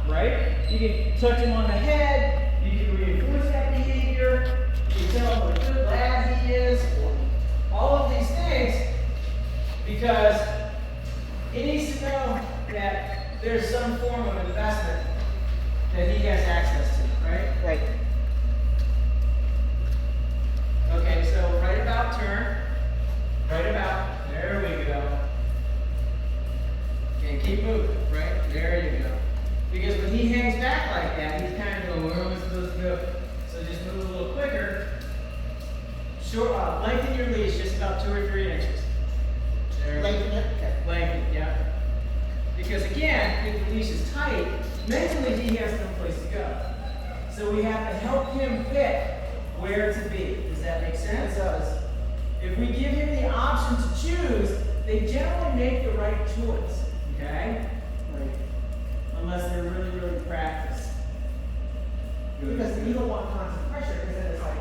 right? You can touch him on the head, you can reinforce that behavior, you can tell him what a good lad he is, all of these things, because he needs to know that there's some form of investment that he has access to, right? Right. Okay, so right about turn, right about, there we go. Okay, keep moving, right? There you go. Because when he hangs back like that, he's kind of going, where am I supposed to go? So just move a little quicker. Short, lengthen your leash just about 2 or 3 inches. There. Lengthen it? Okay. Lengthen, yeah. Because again, if the leash is tight, mentally he has no place to go. So we have to help him pick where to be. Does that make sense? It does. If we give him the option to choose, they generally make the right choice. Okay? Right. Unless they're really, really practiced. Because you don't want constant pressure, because then it's like,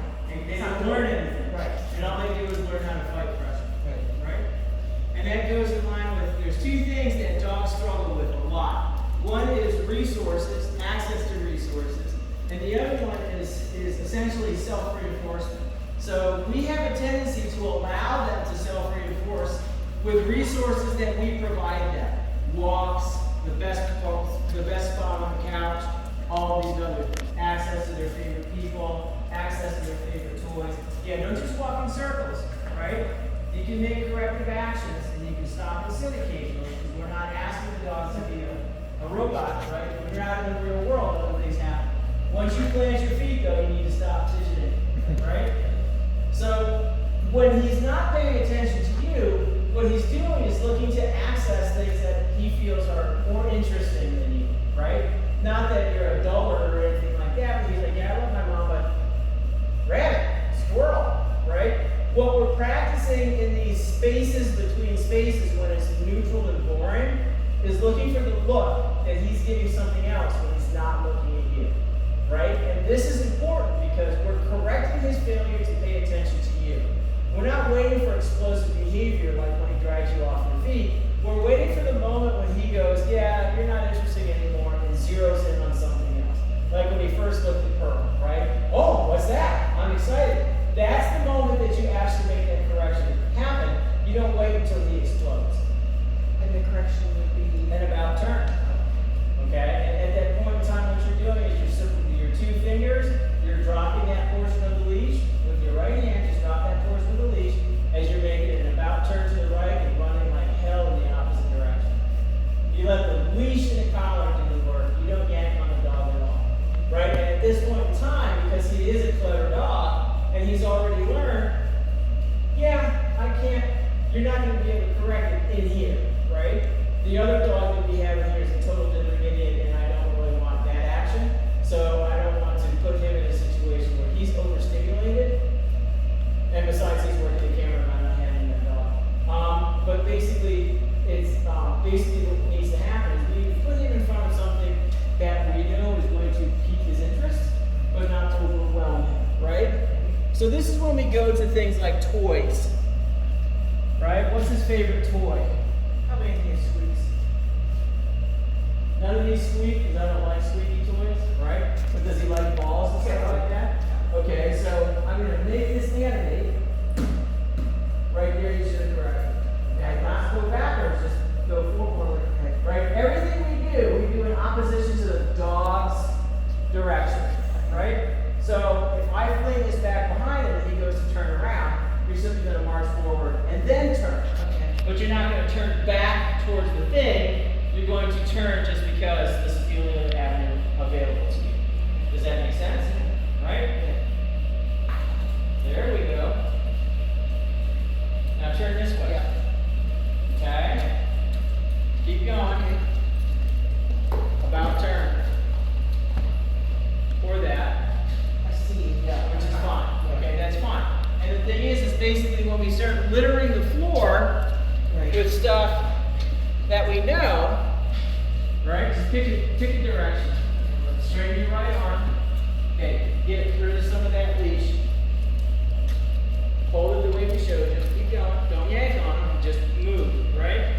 They don't learn anything. Right. And all they do is learn how to fight pressure. Right. Right? And that goes in line with, there's 2 things that dogs struggle with a lot. One is resources, access to resources. And the other one is essentially self-reinforcement. So we have a tendency to allow them to self-reinforce with resources that we provide them. Walks, the best spot on the couch, all these other things. Access to their favorite people, access to their favorite toys. Yeah, don't just walk in circles, right? You can make corrective actions and you can stop and sit occasionally, because we're not asking the dogs to be a robot, right? When you're out in the real world, other things happen. Once you plant your feet, though, you need to stop fidgeting, right? So when he's not paying attention to you, what he's doing is looking to access things that he feels are more interesting than you, right? Not that you're a dullard or anything like that, but he's like, yeah, I love my mom, but rabbit, squirrel, right? What we're practicing in these spaces between spaces when it's neutral and boring is looking for the look that he's giving something else when he's not looking at you, right? And this is important because we're correcting his failure to pay attention to you. We're not waiting for explosive behavior like when he drags you off your feet. We're waiting for the moment when he goes, yeah, you're not interesting anymore, and zeroes in on something else. Like when he first looked at Pearl, right? Oh, what's that? I'm excited. That's the moment that you actually make that correction happen. You don't wait until he explodes. And the correction would be And about turn. Okay? And at that point in time, what you're doing is you're simply your 2 fingers, you're dropping that portion of the leash with your right hand, just drop that portion of the leash as you're making an about turn to the right and running like hell in the opposite direction. You let the leash and the collar do the work. You don't yank on the dog at all. Right? And at this point in time, because he is a clever dog, and he's already learned, yeah, I can't, you're not going to be able to correct it in here, right? The other dog that we have in here is a total different idiot, and I don't really want that action, so I don't want to put him in a situation where he's overstimulated, and besides he's working the camera, and I'm not handling that dog. But basically, it's basically what needs to happen is we put him in front of something that we know is going to pique his interest, but not to overwhelm him, right? So this is when we go to things like toys, right? What's his favorite toy? How many of these squeaks? None of these squeak because I don't like squeaky toys, right? But does he like balls and stuff like that? Okay, so I'm going to make this animate. Right there, you should correct. Okay, not go backwards, just go forward. Right? Everything we do in opposition to the dog's direction, right? So if I fling this back behind him and he goes to turn around, you're simply going to march forward and then turn. Okay. But you're not going to turn back towards the thing. You're going to turn just because this is the only other avenue available to you. Does that make sense? Right? There we go. Now turn this way. Okay. Keep going. About turn. Or that. Which is fine. Okay, that's fine. And the thing is basically when we start littering the floor with stuff that we know, right? Just pick a direction. Straighten your right arm. Okay, get rid of some of that leash. Hold it the way we showed you. Keep going. Don't yank on them. Just move, right?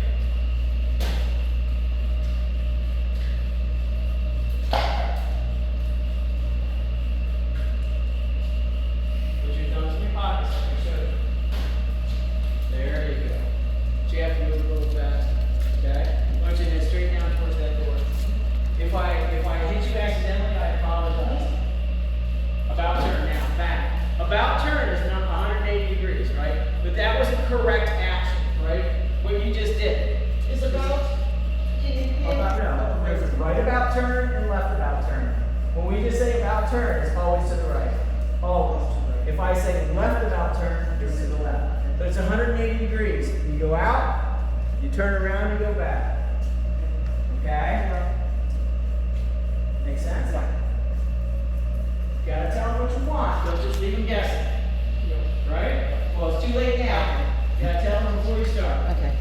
When we just say about turn, it's always to the right. Always to the right. If I say left about turn, it's to the left. But it's 180 degrees. You go out, you turn around, you go back. Okay? Make sense? You gotta tell them what you want. Don't just leave them guessing. Right? Well, it's too late now. You gotta tell them before you start. Okay.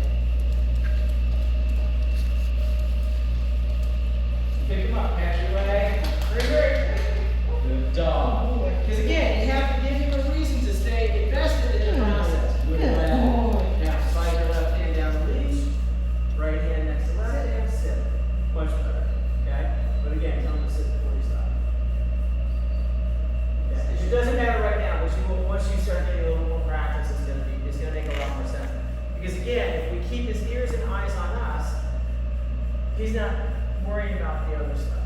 Pick them up, catch your leg. Hurry. Good dog. Because again, you have to give him a reason to stay invested in the process. Good leg. Now slide your left hand down the leash. Right hand next to left hand. Sit. Much better. Okay? But again, tell him to sit before you stop. Okay. It doesn't matter right now, but once you start getting a little more practice, it's gonna make a lot more sense. Because again, if we keep his ears and eyes on us, he's not worrying about the other stuff.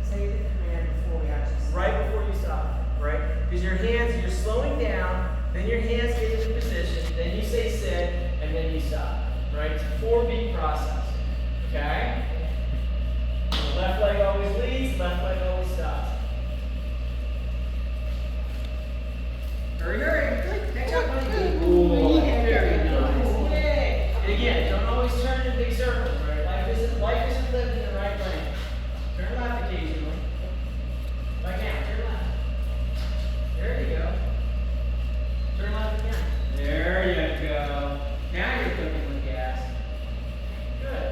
Say the command before we actually start. Right before you stop, right? Because your hands, you're slowing down, then your hands get into position, then you say sit, and then you stop, right? It's a 4-beat process, okay? The left leg always leads, left leg always stops. Hurry. Catch up, buddy. Ooh, very nice. Yay. And again, don't always turn in big circles, right? Life isn't lived in the right lane. Turn left occasionally. Like now, turn left. There you go. Turn left again. There you go. Now you're cooking with gas. Good.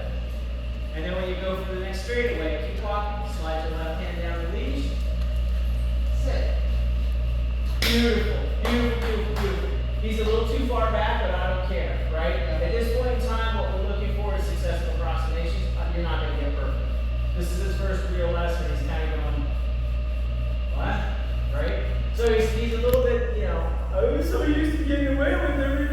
And then when you go for the next straightaway, keep walking, slide your left hand down the leash. Sit. Beautiful. He's a little too far back, but I don't care, right? At this point in time, what we're looking for is successful approximations. You're not going to get perfect. This is his first real lesson. He's kind of going, what? Right? So he's a little bit, I was so used to getting away with everything.